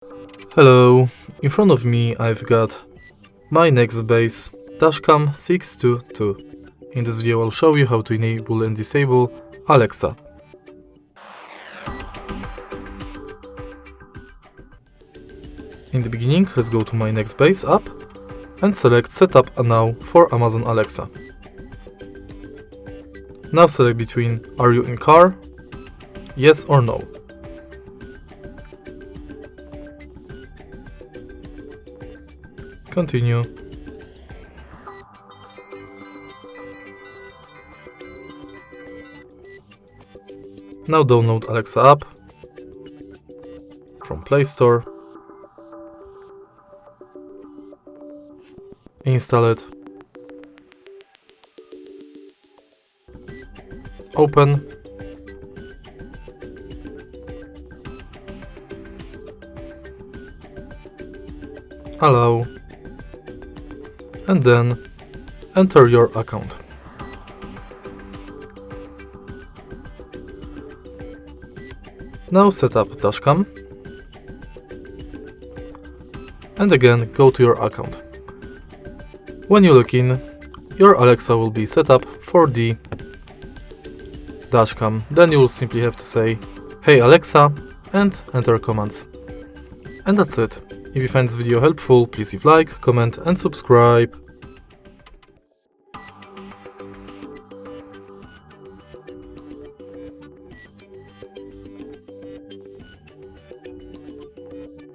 Hello, in front of me I've got my Nextbase Dashcam 622. In this video I'll show you how to enable and disable Alexa. In the beginning, let's go to my Nextbase app and select Setup Now for Amazon Alexa. Now select between Are you in car? Yes or no. Continue. Now download Alexa app from Play Store. Install it. Open. Allow. And then enter your account. Now set up Dashcam and again go to your account. When you log in, your Alexa will be set up for the Dashcam. Then you will simply have to say, "Hey Alexa," and enter commands. And that's it. If you find this video helpful, please leave like, comment and subscribe.